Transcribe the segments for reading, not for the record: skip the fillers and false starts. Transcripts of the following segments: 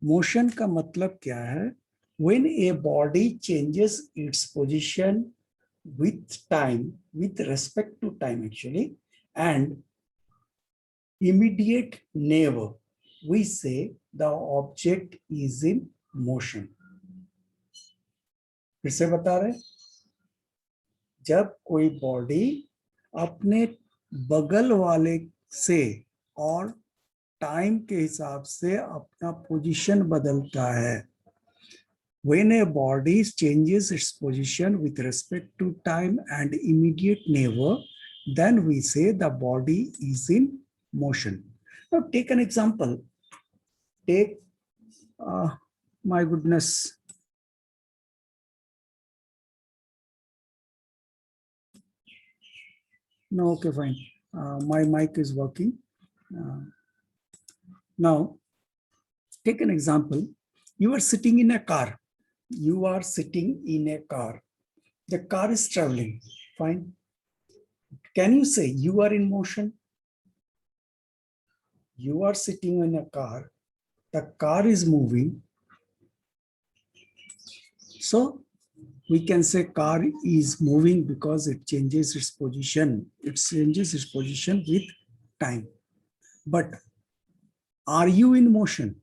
Motion का मतलब क्या है? When a body changes its position with time, with respect to time actually, and immediate never, we say the object is in motion. फिर से बता रहे, जब कोई बॉडी अपने बगल वाले से और टाइम के हिसाब से अपना पोजीशन बदलता है, when a body changes its position with respect to time and immediate never, then we say the body is in motion. Now take an example. Take, my goodness. No, okay, fine. My mic is working. Now, take an example. You are sitting in a car. You are sitting in a car. The car is traveling. Fine. Can you say you are in motion? You are sitting in a car. The car is moving. So we can say car is moving because it changes its position. It changes its position with time. But are you in motion?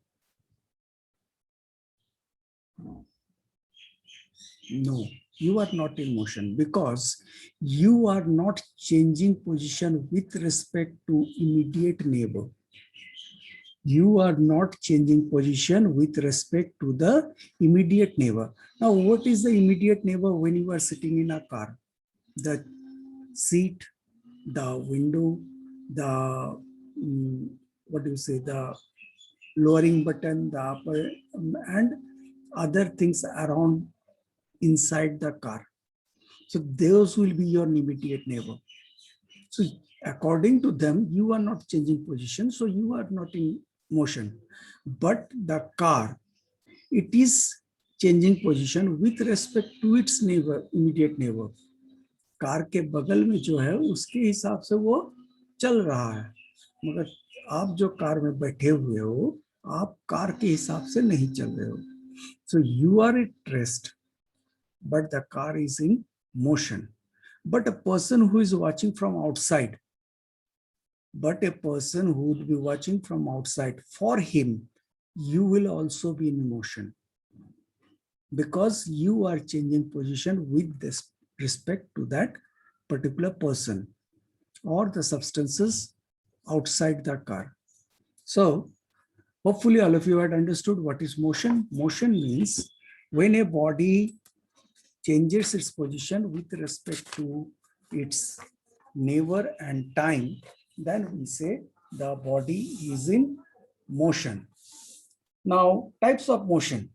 No, you are not in motion because you are not changing position with respect to immediate neighbor. You are not changing position with respect to the immediate neighbor. Now, what is the immediate neighbor when you are sitting in a car? The seat, the window, the what do you say, the lowering button, the upper, and other things around inside the car. So those will be your immediate neighbor. So according to them, you are not changing position, so you are not in motion. But the car, it is changing position with respect to its neighbor, immediate neighbor. Car के बगल में जो है उसके हिसाब से वो चल रहा है, मगर आप जो कार में बैठे हुए हो, आप कार के हिसाब से नहीं चल रहे हो. So you are at rest, but the car is in motion. But a person who is watching from outside, for him, you will also be in motion because you are changing position with this respect to that particular person or the substances outside the car. So hopefully all of you had understood what is motion. Motion means when a body changes its position with respect to its neighbor and time, then we say the body is in motion. Now, types of motion.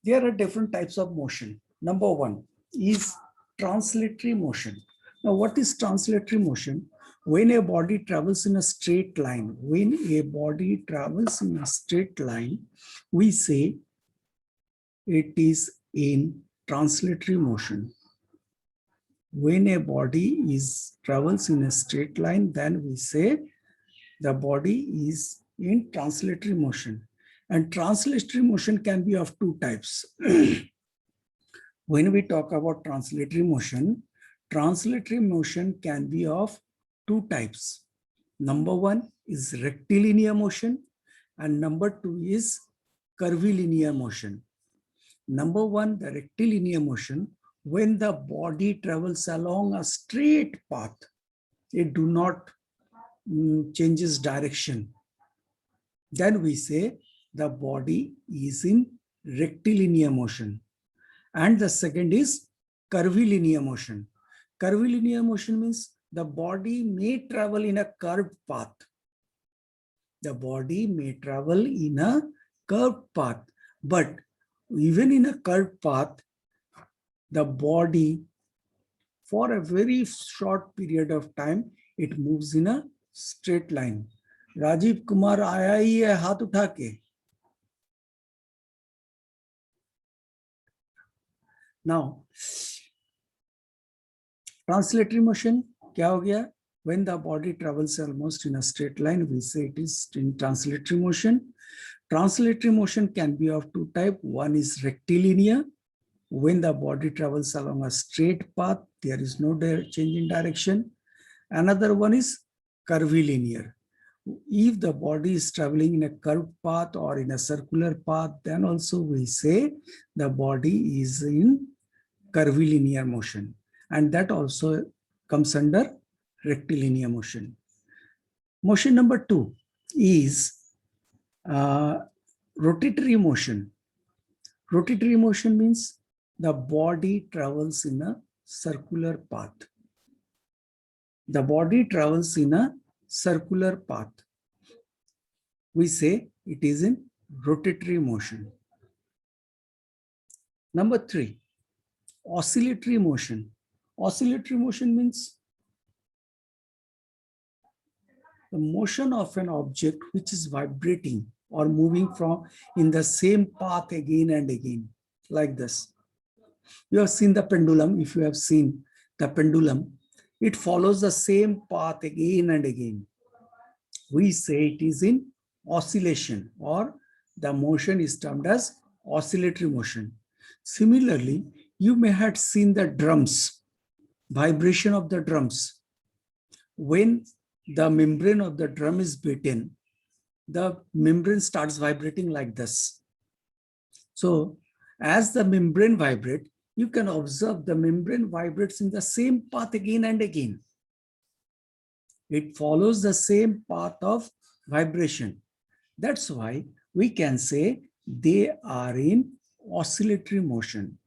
There are different types of motion. Number one is translatory motion. Now, what is translatory motion? When a body travels in a straight line, we say it is in translatory motion. When a body travels in a straight line, then we say the body is in translatory motion. And translatory motion can be of two types. When we talk about translatory motion can be of two types. Number one is rectilinear motion, and number two is curvilinear motion. Number one, the rectilinear motion, when the body travels along a straight path, it do not changes direction, then we say the body is in rectilinear motion. And the second is curvilinear motion. Curvilinear motion means the body may travel in a curved path. The body may travel in a curved path, but even in a curved path, the body, for a very short period of time, it moves in a straight line. Rajiv Kumar आया ही है हाथ उठा के. Now, translatory motion क्या हो गया? When the body travels almost in a straight line, we say it is in translatory motion. Translatory motion can be of two types. One is rectilinear. When the body travels along a straight path, there is no change in direction. Another one is curvilinear. If the body is traveling in a curved path or in a circular path, then also we say the body is in curvilinear motion. And that also comes under rectilinear motion. Motion number 2 is rotatory motion. Rotatory motion means the body travels in a circular path. The body travels in a circular path. We say it is in rotatory motion. Number 3, oscillatory motion. Oscillatory motion means the motion of an object which is vibrating or moving from in the same path again and again, like this. You have seen the pendulum. If you have seen the pendulum, it follows the same path again and again. We say it is in oscillation, or the motion is termed as oscillatory motion. Similarly, you may have seen the drums, vibration of the drums. When the membrane of the drum is beaten, the membrane starts vibrating like this. So as the membrane vibrates, you can observe the membrane vibrates in the same path again and again. It follows the same path of vibration. That's why we can say they are in oscillatory motion.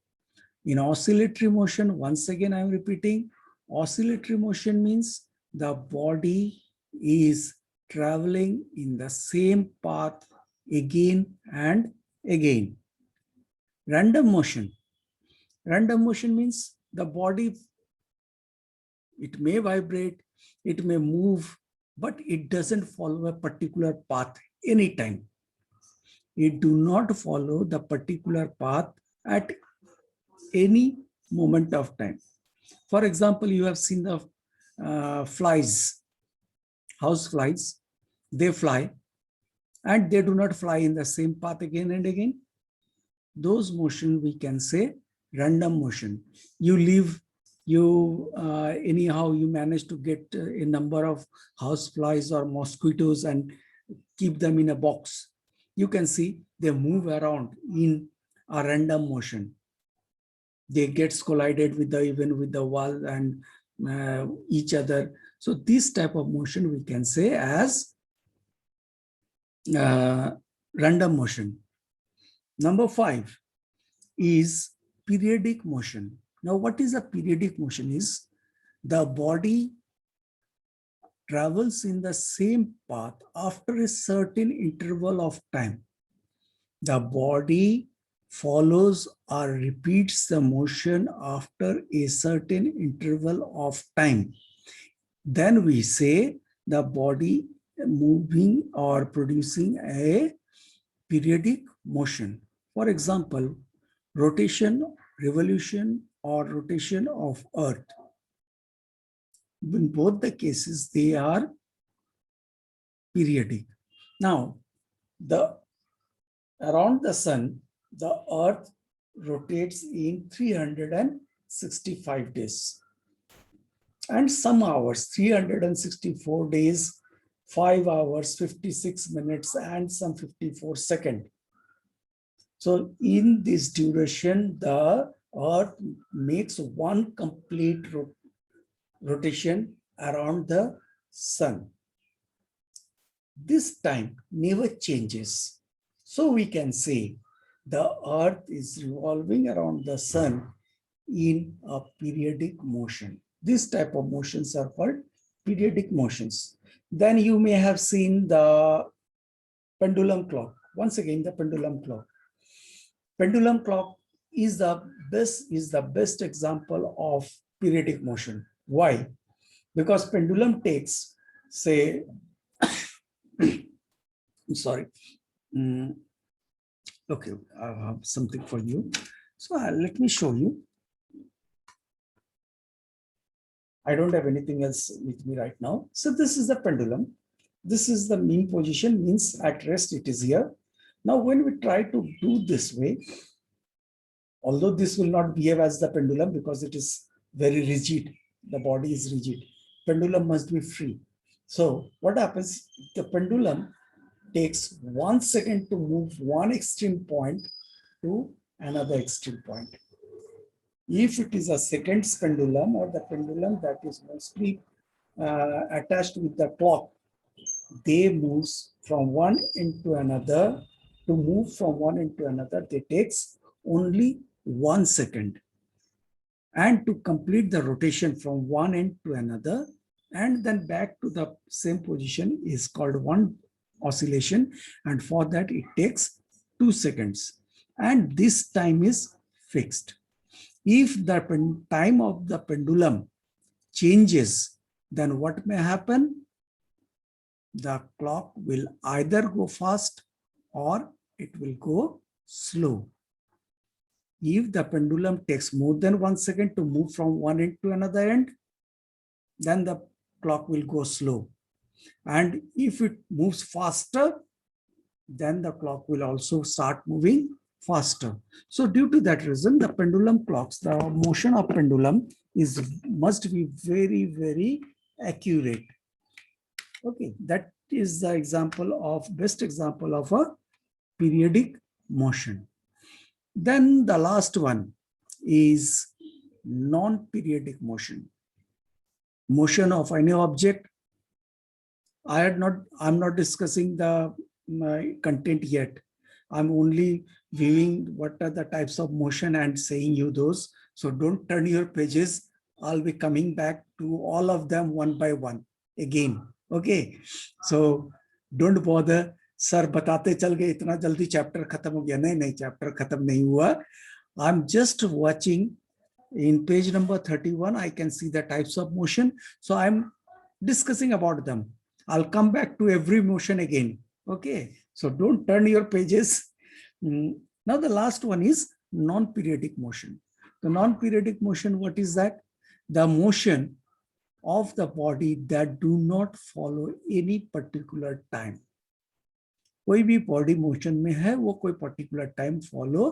In oscillatory motion, once again I am repeating, oscillatory motion means the body is traveling in the same path again and again. Random motion. Random motion means the body, it may vibrate, it may move, but it doesn't follow a particular path anytime. It do not follow the particular path at any moment of time. For example, you have seen the flies, house flies, they fly and they do not fly in the same path again and again. Those motion we can say random motion. You leave, anyhow you manage to get a number of house flies or mosquitoes and keep them in a box. You can see they move around in a random motion. They get collided with even with the wall and each other. So this type of motion we can say as random motion. Number 5 is periodic motion. Now, what is a periodic motion? Is the body travels in the same path after a certain interval of time. The body follows or repeats the motion after a certain interval of time. Then we say the body moving or producing a periodic motion. For example, rotation, revolution, or rotation of Earth. In both the cases, they are periodic. Now, around the sun, the Earth rotates in 365 days. And some hours, 364 days, 5 hours, 56 minutes, and some 54 seconds. So in this duration, the Earth makes one complete rotation around the sun. This time never changes. So we can say the Earth is revolving around the sun in a periodic motion. This type of motions are called periodic motions. Then you may have seen the pendulum clock. Once again, the pendulum clock. Pendulum clock is the best example of periodic motion. Why? Because pendulum takes, say, sorry. Okay, I have something for you. So let me show you. I don't have anything else with me right now. So this is the pendulum. This is the mean position, means at rest it is here. Now, when we try to do this way, although this will not behave as the pendulum because it is very rigid, the body is rigid, pendulum must be free. So what happens, the pendulum takes 1 second to move one extreme point to another extreme point. If it is a second pendulum or the pendulum that is mostly attached with the clock, they move from one end to another. To move from one end to another, they takes only 1 second. And to complete the rotation from one end to another and then back to the same position is called one oscillation. And for that, it takes 2 seconds. And this time is fixed. If the time of the pendulum changes, then what may happen? The clock will either go fast or it will go slow. If the pendulum takes more than 1 second to move from one end to another end, then the clock will go slow. And if it moves faster, then the clock will also start moving faster. So due to that reason, the pendulum clocks, the motion of pendulum must be very, very accurate. Okay, that is the best example of a periodic motion. Then the last one is non-periodic motion. Motion of any object. I'm not discussing the content yet. I'm only viewing what are the types of motion and saying you those. So don't turn your pages. I'll be coming back to all of them one by one again. Okay. So don't bother. Sir बताते चल गए इतना जल्दी chapter खत्म हो गया. नहीं chapter खत्म नहीं हुआ. I'm just watching in page number 31. I can see the types of motion. So I'm discussing about them. I'll come back to every motion again. Okay. So don't turn your pages. Now the last one is non-periodic motion. The non-periodic motion, what is that? The motion of the body that do not follow any particular time. कोई भी body motion में है वो कोई particular time follow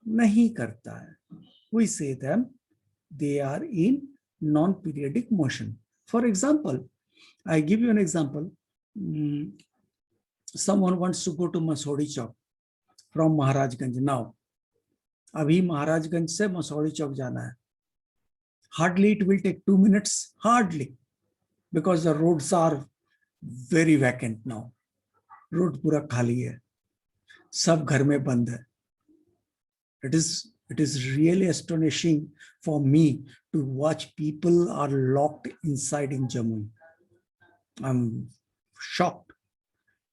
नहीं करता है. We say them, they are in non-periodic motion. For example, I give you an example. Someone wants to go to Masodi Chowk from Maharajganj. Now, अभी महाराजगंज से मसौड़ी चौक जाना है. Hardly it will take 2 minutes, hardly, because the roads are very vacant now. Road पूरा खाली है, सब घर में बंद है. It is really astonishing for me to watch people are locked inside in Jammu. I'm shocked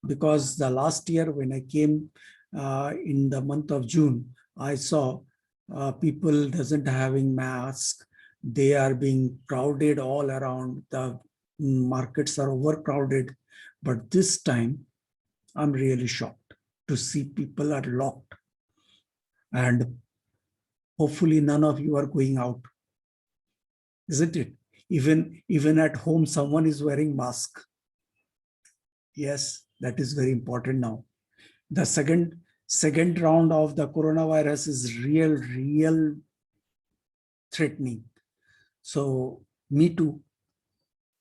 because the last year when I came in the month of June, I saw people doesn't having masks. They are being crowded all around. The markets are overcrowded. But this time, I'm really shocked to see people are locked. And hopefully none of you are going out. Isn't it? Even at home, someone is wearing mask. Yes, that is very important now. The second round of the coronavirus is real threatening. So me too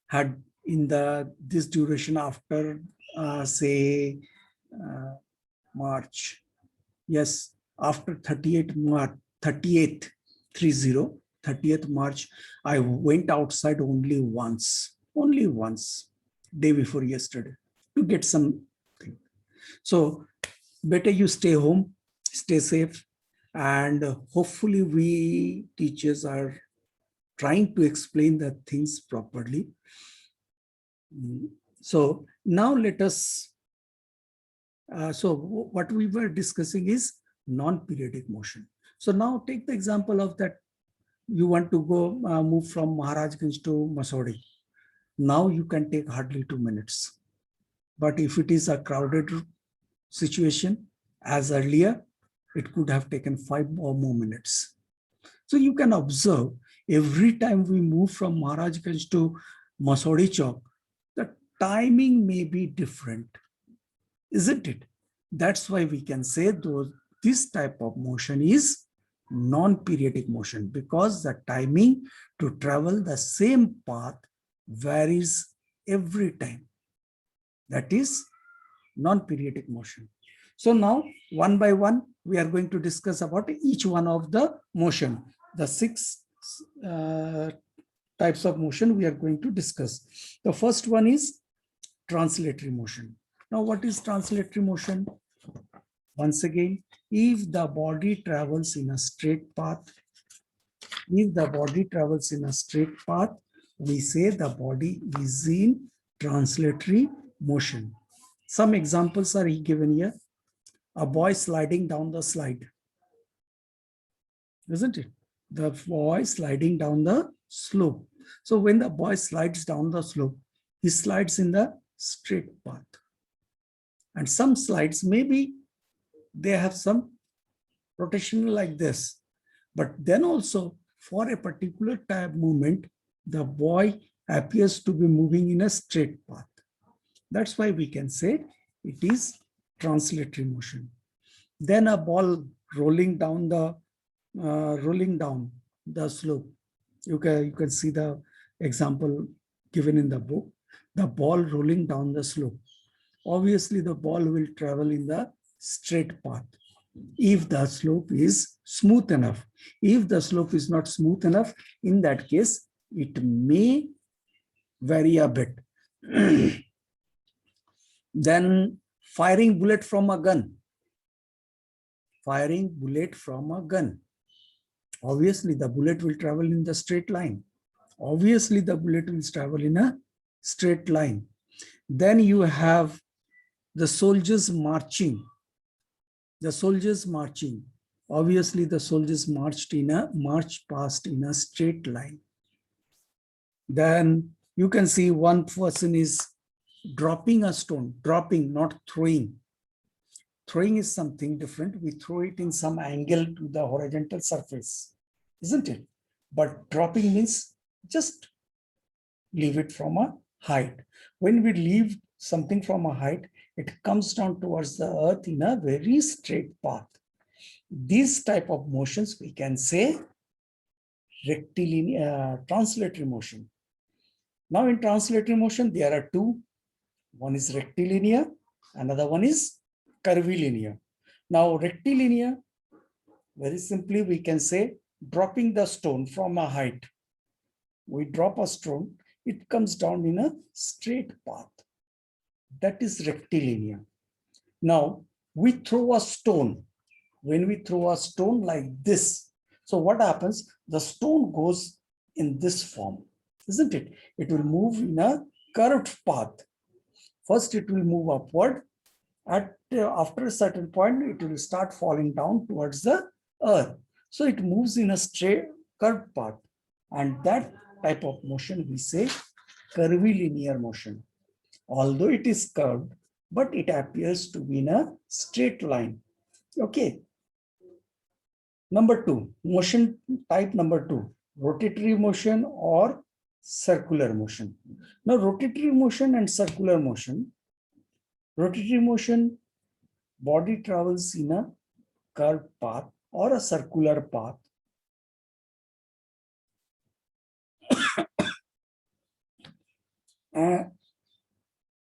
had in this duration after March. Yes, after 30th March, I went outside only once, day before yesterday, to get something. So better you stay home, stay safe, and hopefully we teachers are trying to explain the things properly. So now let us, so what we were discussing is non-periodic motion. So now take the example of that you want to go move from Maharajganj to Masodi. Now you can take hardly 2 minutes. But if it is a crowded situation, as earlier, it could have taken 5 or more minutes. So you can observe every time we move from Maharajganj to Masodi Chowk, the timing may be different, isn't it? That's why we can say this type of motion is non-periodic motion, because the timing to travel the same path varies every time. That is non-periodic motion. So now, one by one, we are going to discuss about each one of the motion. The six types of motion we are going to discuss. The first one is translatory motion. Now, what is translatory motion? Once again, if the body travels in a straight path, we say the body is in translatory motion. Some examples are given here. A boy sliding down the slide, isn't it? The boy sliding down the slope. So when the boy slides down the slope, he slides in the straight path. And some slides, maybe they have some rotation like this. But then also, for a particular type movement, the boy appears to be moving in a straight path. That's why we can say it is translatory motion. Then a ball rolling down the slope. You can see the example given in the book. The ball rolling down the slope. Obviously, the ball will travel in the straight path if the slope is smooth enough. If the slope is not smooth enough, in that case, it may vary a bit. Then firing bullet from a gun. Firing bullet from a gun. Obviously, the bullet will travel in the straight line. Obviously, the bullet will travel in a straight line. Then you have the soldiers marching. The soldiers marching. Obviously, the soldiers marched past in a straight line. Then you can see one person is dropping a stone, dropping, not throwing. Throwing is something different. We throw it in some angle to the horizontal surface, isn't it? But dropping means just leave it from a height. When we leave something from a height, it comes down towards the earth in a very straight path. These type of motions we can say rectilinear, translatory motion. Now in translatory motion, there are two. One is rectilinear, another one is curvilinear. Now rectilinear, very simply we can say dropping the stone from a height. We drop a stone, it comes down in a straight path. That is rectilinear. Now we throw a stone. When we throw a stone like this, so what happens? The stone goes in this form, isn't it? It will move in a curved path. First, it will move upward. After a certain point, it will start falling down towards the earth. So it moves in a straight curved path. And that type of motion we say curvilinear motion. Although it is curved, but it appears to be in a straight line. Okay. Number two, motion type number two, rotatory motion or circular motion. Now, rotatory motion and circular motion. Rotatory motion, body travels in a curved path or a circular path.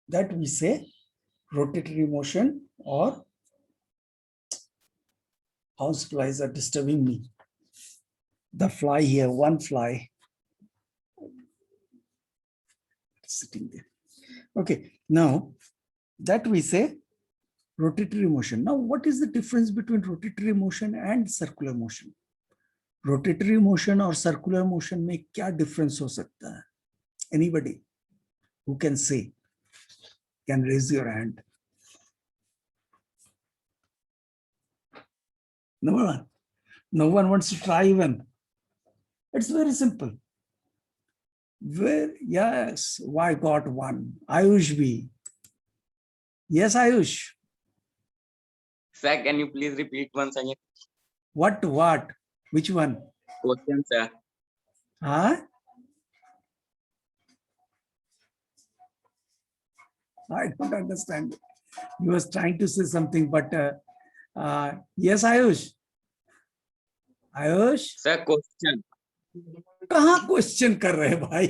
That we say rotatory motion, or house flies are disturbing me. The fly here, one fly sitting there. Okay, now that we say rotatory motion. Now, what is the difference between rotatory motion and circular motion? Rotatory motion और circular motion में क्या difference हो सकता है? Anybody who can say, can raise your hand. No one wants to try even. It's very simple. Yes, why got one? Ayush B. Yes, Ayush. Sir, can you please repeat once again? What? Which one? Question, sir. Huh? I don't understand. He was trying to say something, but yes, Ayush. Ayush, Sir, question. कहाँ question कर रहे हैं भाई?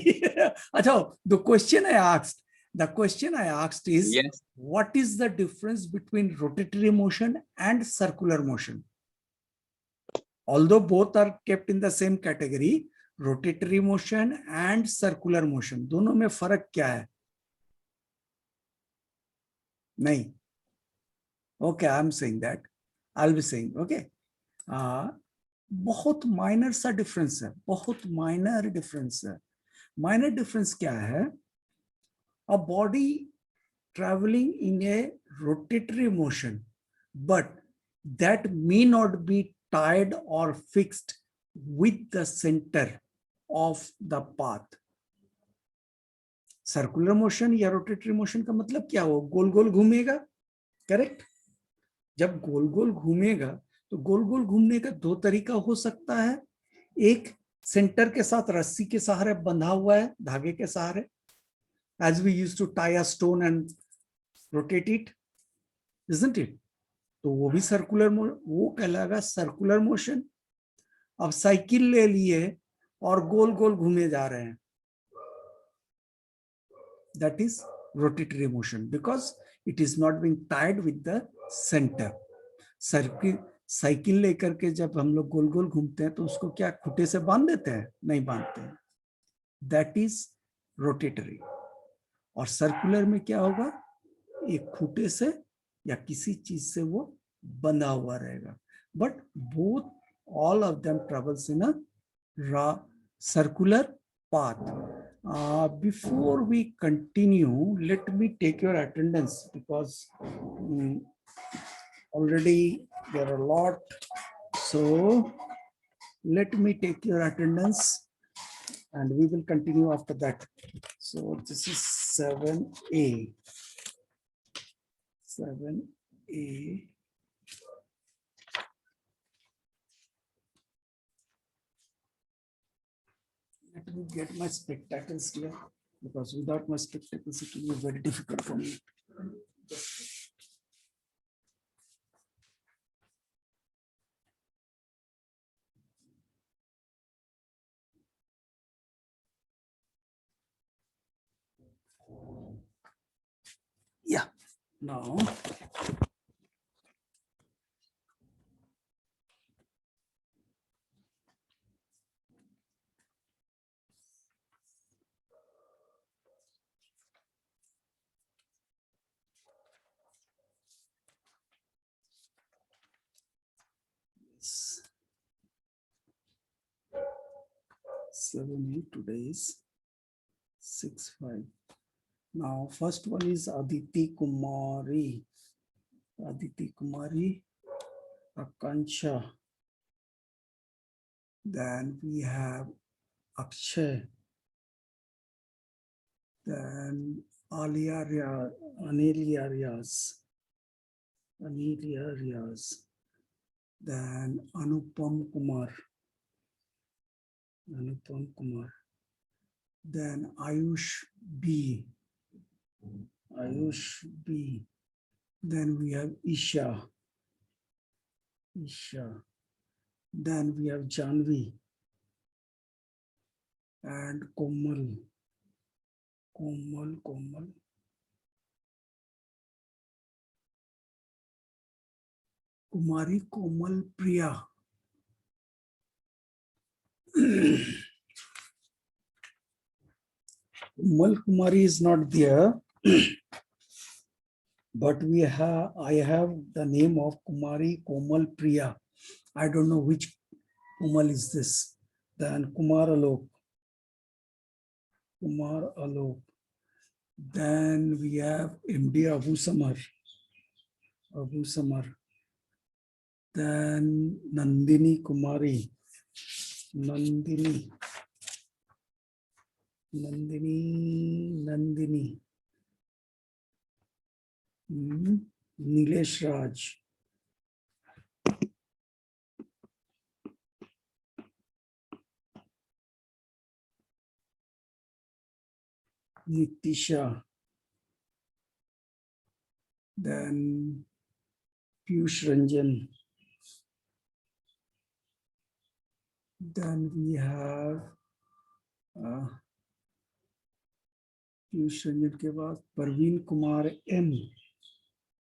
अच्छा, the question I asked is, Yes. what is the difference between rotatory motion and circular motion? Although both are kept in the same category, rotatory motion and circular motion, दोनों में फर्क क्या है? नहीं. Okay, I'm saying that. I'll be saying, okay. बहुत minor सा difference है, बहुत माइनर डिफरेंस है. माइनर डिफरेंस क्या है? A body traveling in a rotatory motion, but that may not be tied or fixed with the center of the path. Circular motion या rotatory motion का मतलब क्या हो? गोल गोल घूमेगा, करेक्ट? जब गोल गोल घूमेगा तो गोल गोल घूमने का दो तरीका हो सकता है. एक सेंटर के साथ रस्सी के सहारे बंधा हुआ है, धागे के सहारे, as we used to tie a stone and rotate it, isn't it? तो वो भी सर्कुलर, वो कहलाएगा सर्कुलर मोशन. अब साइकिल ले लिए और गोल गोल घूमे जा रहे हैं, that is rotatory motion because it is not being tied with the center. Cycle लेकर के जब हम लोग गोल गोल घूमते हैं तो उसको क्या खूंटे से बांध देते हैं? नहीं बांधते हैं. That is rotatory. और सर्कुलर में क्या होगा? एक खूंटे से या किसी चीज से वो बंधा हुआ रहेगा. But both all of them travels in a circular path. Before we continue, let me take your attendance because already there are a lot. So let me take your attendance and we will continue after that. So this is 7A. 7A. Let me get my spectacles here because without my spectacles it will be very difficult for me. Yeah, now yes. 7, 8, today is 6, 5. Now, first one is Aditi Kumari. Aditi Kumari, Akansha. Then we have Akshay. Then Anelia Riaz. Anelia Riaz. Then Anupam Kumar. Anupam Kumar. Then Ayush B. Ayush B. Then we have Isha. Isha. Then we have Janvi. And Komal. Komal. Kumari Komal Priya. Komal Kumari is not there. But I have the name of Kumari Komal Priya. I don't know which Komal is this. Then Kumar Alok. Then we have MD Abu Samar. Then Nandini Kumari. Nandini. Nilesh Raj. Nitisha. then Piyush Ranjan. Then we have Piyush Ranjan के बाद Praveen Kumar M,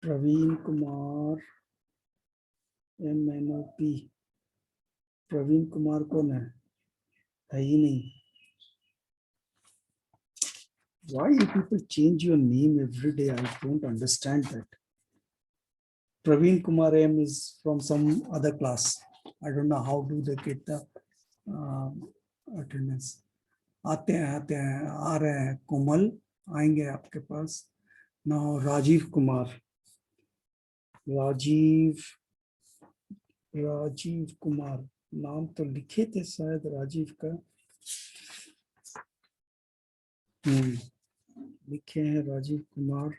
Praveen Kumar MNOP। Praveen Kumar कौन है ही नहीं। Why you people change your name every day? I don't understand that. Praveen Kumar M is from some other class. I don't know how do they get the attendance. आते हैं आ रहे हैं। कोमल आएंगे आपके पास। Now Rajiv Kumar, Rajiv Kumar नाम तो लिखे थे शायद राजीव का। लिखे हैं Rajiv Kumar.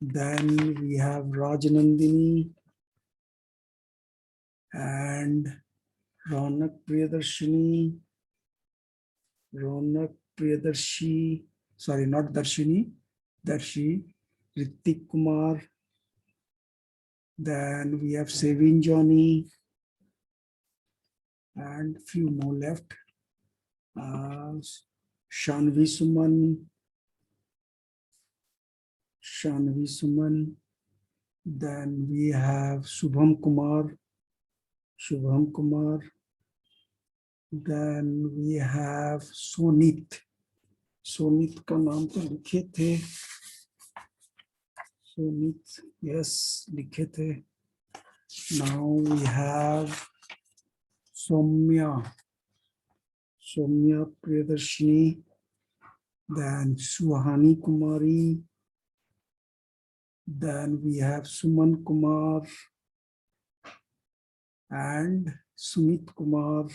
Then we have Rajanandini and Ronak Priyadarshini. Sorry, not Darshini, Darshi, Ritik Kumar. Then we have Sevin Johnny and few more left. Shanvi Suman. Then we have Shubham Kumar. Then we have Sonit का नाम तो लिखे थे। Sonit, yes, लिखे थे। Now we have Soumya Priyadarshini, then Suhani Kumari, then we have Suman Kumar and Sumit Kumar,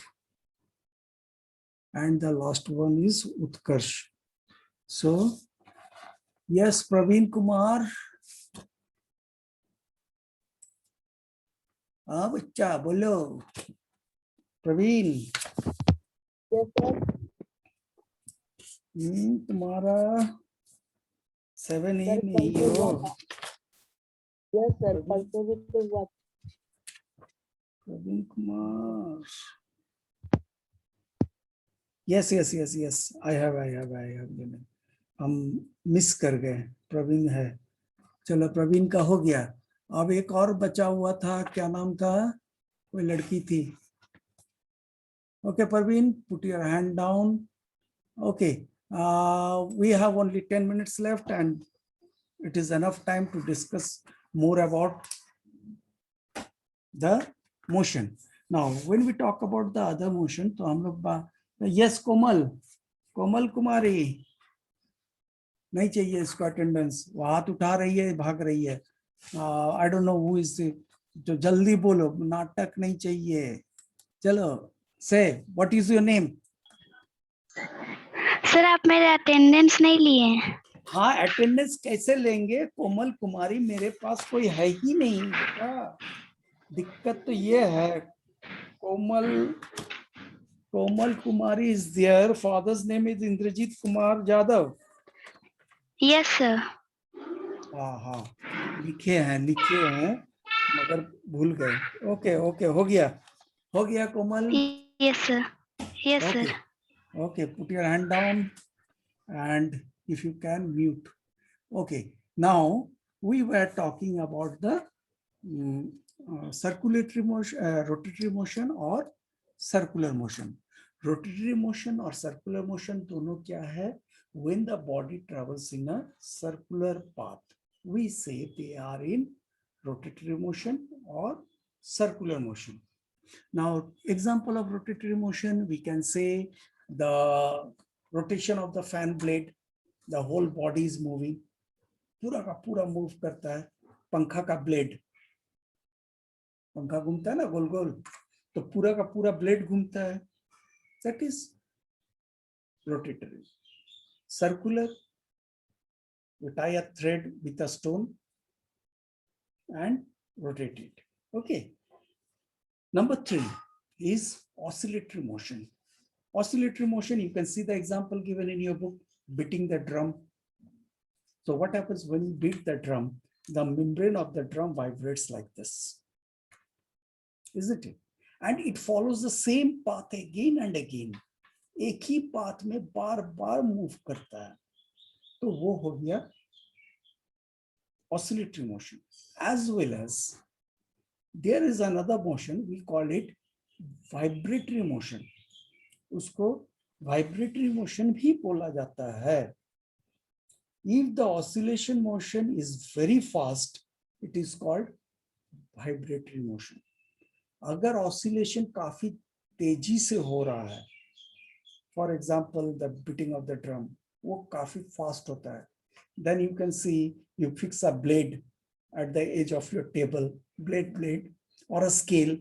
and the last one is Utkarsh. So, yes, Praveen Kumar. हाँ बच्चा बोलो। प्रवीण। Yes, sir. तुम्हारा 7A में ही हो। Yes, sir. Conservative what? Praveen Kumar. Yes. I have. हम miss कर गए। प्रवीण है। चलो प्रवीण का हो गया। अब एक और बचा हुआ था, क्या नाम था? कोई लड़की थी। Okay, Parveen, put your hand down. Okay, we have only 10 minutes left and it is enough time to discuss more about the motion. Now, when we talk about the other motion, तो हम लोग yes, Komal Kumari, नहीं चाहिए इसको attendance, वो हाथ उठा रही है, भाग रही है। I don't know who is it. जो जल्दी बोलो, नाटक नहीं चाहिए। चलो, say what is your name? Sir आप मेरे अटेंडेंस नहीं लिए हैं। हाँ, अटेंडेंस कैसे लेंगे? कोमल कुमारी मेरे पास कोई है ही नहीं बेटा। दिक्कत तो ये है। Komal Kumari is there. Father's name is Indrajit Kumar Jadhav. Yes sir. हाँ, लिखे हैं मगर भूल गए। ओके, हो गया Komal. Yes sir. Okay, put your hand down and if you can mute. Okay, now we were talking about the circulatory motion, rotatory motion or circular motion. Rotatory motion or circular motion दोनों क्या है? When the body travels in a circular path, we say they are in rotatory motion or circular motion. Now, example of rotatory motion, we can say the rotation of the fan blade, the whole body is moving. पूरा का पूरा move करता है। पंखा का blade, पंखा घूमता है ना गोल गोल, तो पूरा का पूरा ब्लेड घूमता है। That is rotatory. Circular, we tie a thread with a stone and rotate it. Okay. Number 3 is oscillatory motion. Oscillatory motion, you can see the example given in your book, beating the drum. So what happens when you beat the drum? the membrane of the drum vibrates like this, isn't it? And it follows the same path again and again. एक ही path में बार बार move करता है, तो वो हो गया oscillatory motion. As well as there is another motion, we call it vibratory motion. उसको vibratory motion भी बोला जाता है. If the oscillation motion is very fast, it is called vibratory motion. अगर oscillation काफी तेजी से हो रहा है, for example, the beating of the drum, वो काफी fast होता है, then you can see you fix a blade at the edge of your table, blade, or a scale,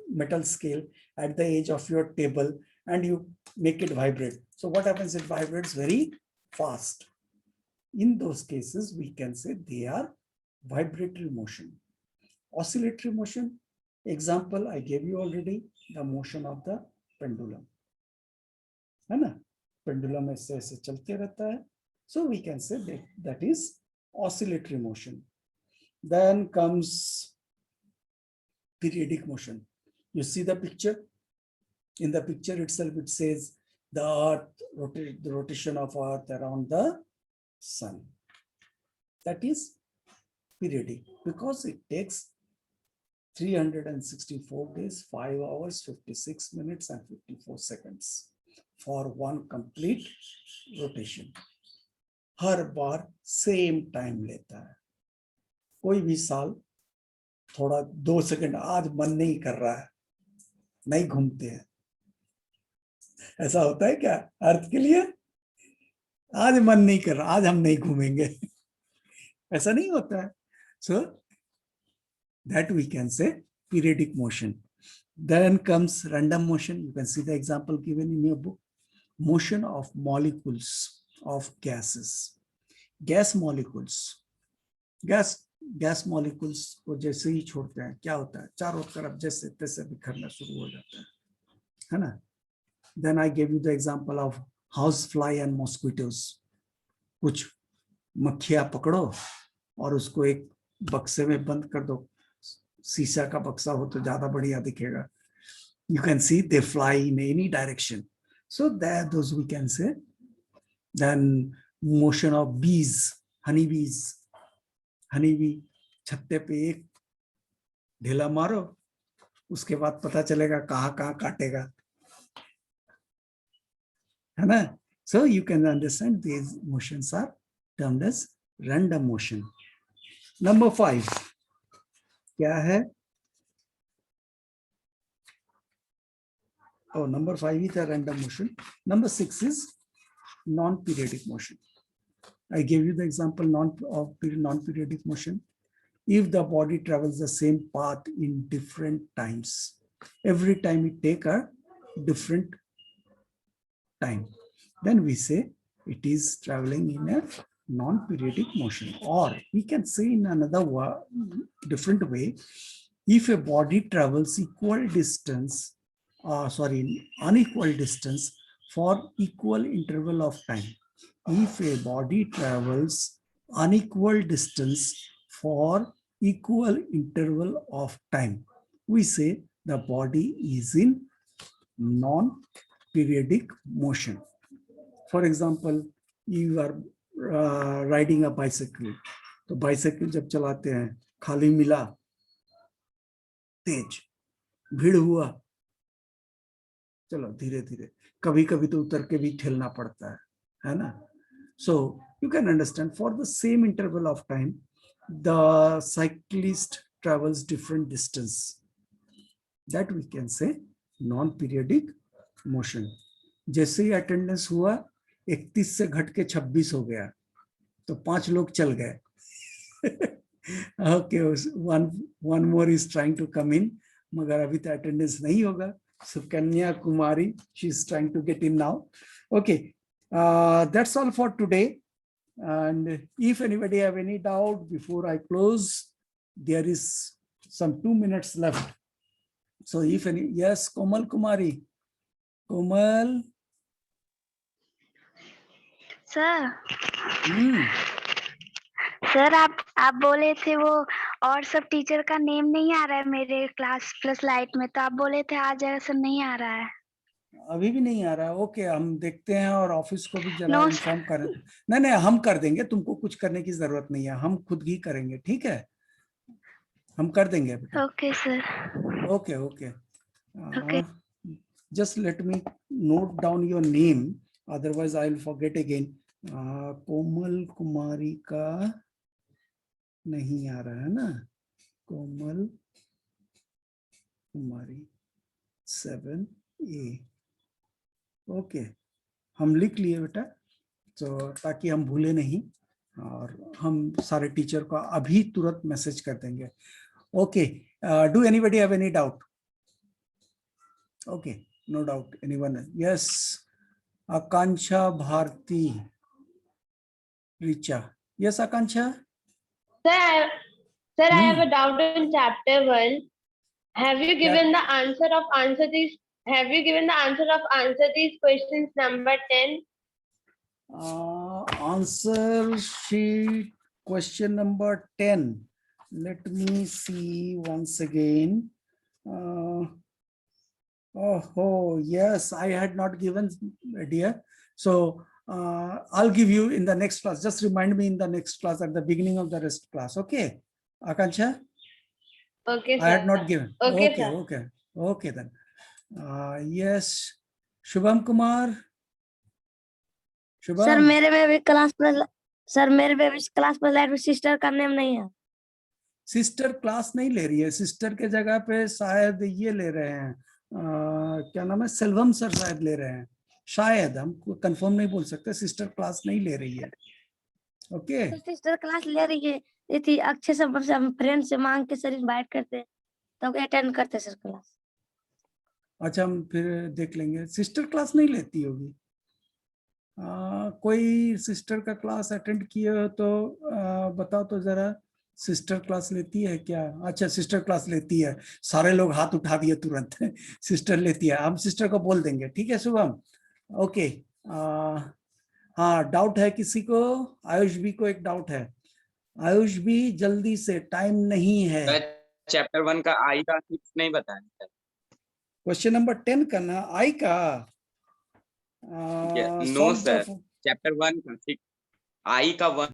metal scale at the edge of your table, and you make it vibrate. So what happens? It vibrates very fast. In those cases, we can say they are vibratory motion. Oscillatory motion, example I gave you already, the motion of the pendulum. है ना? Pendulum ऐसे ऐसे चलते रहता है. So we can say that is oscillatory motion. Then comes periodic motion. You see the picture? In the picture itself, it says the earth, the rotation of earth around the sun. That is periodic because it takes 364 days, 5 hours, 56 minutes and 54 seconds for one complete rotation. Her bar same time लेता है. कोई भी साल थोड़ा 2 second आज मन नहीं कर रहा है, नहीं घूमते हैं. ऐसा होता है क्या अर्थ के लिए? आज मन नहीं कर रहा, आज हम नहीं घूमेंगे. ऐसा नहीं होता है. So that we can say periodic motion. Then comes random motion. You can see the example given in your book. Motion of molecules of gases. Gas molecules. Gas molecules को जैसे ही छोड़ते हैं क्या होता है? चारों तरफ जैसे तैसे बिखरना शुरू हो जाता है ना? Then I gave you the example of housefly and mosquitoes. कुछ मक्खियां पकड़ो और उसको एक बक्से में बंद कर दो. शीशा का बक्सा हो तो ज्यादा बढ़िया दिखेगा. You can see they fly in any direction. So that those we can say. Then motion of bees, honeybees. Honeybee छत्ते पे एक ढेला मारो, उसके बाद पता चलेगा कहाँ कहाँ काटेगा, है ना? So you can understand these motions are termed as random motion. Number 5 क्या है? Oh, number 5 is a random motion. Number 6 is non-periodic motion. I gave you the example of non-periodic motion. If the body travels the same path in different times, every time it take a different time, then we say it is traveling in a non-periodic motion. Or we can say in another different way, if a body travels unequal distance for equal interval of time. If a body travels unequal distance for equal interval of time, we say the body is in non-periodic motion. For example, you are riding a bicycle. तो bicycle जब चलाते हैं, खाली मिला, तेज, भीड़ हुआ, चलो धीरे धीरे, कभी कभी तो उतर के भी ठेलना पड़ता है ना? So you can understand for the same interval of time, the cyclist travels different distance. That we can say non-periodic motion. जैसे ही attendance हुआ, 31 से घट के 26 हो गया, तो 5 लोग चल गए. Okay, one more is trying to come in, मगर अभी तो attendance नहीं होगा. So Kanya Kumari, she is trying to get in now. Okay, that's all for today. And if anybody have any doubt before I close, there is some 2 minutes left. So if any, yes, Komal Kumari. Komal. Sir, sir आप बोले थे वो और सब teacher का name नहीं आ रहा है मेरे क्लास प्लस लाइट में, तो आप बोले थे आ जाएगा सर, नहीं आ रहा है। अभी भी नहीं आ रहा है? ओके, हम देखते हैं और ऑफिस को भी जरा नो इन्फॉर्म करें। नहीं नहीं, हम कर देंगे, तुमको कुछ करने की जरूरत नहीं है, हम खुद ही करेंगे, ठीक है, हम कर देंगे बेटा। Okay sir. Okay okay, okay just let me note down your name, otherwise I will forget again. कोमल कुमारी का नहीं आ रहा है ना? कोमल कुमारी 7A। ओके, हम लिख लिए बेटा, तो ताकि हम भूले नहीं, और हम सारे टीचर को अभी तुरंत मैसेज कर देंगे। Okay, do anybody have any doubt? Okay, no doubt. Anyone? Yes, Akansha Bharti Richa. Yes, Akansha. Sir, I have a doubt in chapter 1. Have you given the answer of answer these questions number 10? Answer sheet question number 10. Let me see once again. Oh yes, I had not given, dear. So I'll give you in the next class. Just remind me in the next class at the beginning of the rest class. Okay, Akansha? Okay, sir. I had not given. Okay, Okay, sir. okay, okay then. Yes, Shubham Kumar. Sir Shubham. मेरे में भी class plus light में sister का name नहीं है। Sister class नहीं ले रही है, सिस्टर के जगह पे शायद ये ले रहे हैं, क्या नाम है, सेल्वम सर शायद ले रहे हैं, शायद, हम कंफर्म नहीं बोल सकते, सिस्टर क्लास नहीं ले रही है। ओके, सिस्टर क्लास ले रही है, ये थी अक्षय से फ्रेंड से मांग के सर इनवाइट करते तो अटेंड करते सर क्लास। अच्छा, हम फिर देख लेंगे, सिस्टर क्लास नहीं लेती होगी। कोई सिस्टर का क्लास अटेंड किए हो तो बताओ तो जरा, सिस्टर क्लास लेती है क्या? अच्छा, सिस्टर क्लास लेती है, सारे लोग हाथ उठा दिए तुरंत। सिस्टर लेती है, हम सिस्टर को बोल देंगे, ठीक है शुभम? ओके, हाँ, डाउट है किसी को? आयुष भी को एक डाउट है, आयुष भी जल्दी से, टाइम नहीं है। चैप्टर 1 का आई का 6 नहीं बताया। क्वेश्चन नंबर 10 का ना, आई का? नो सर, चैप्टर 1 का 6 आई का 1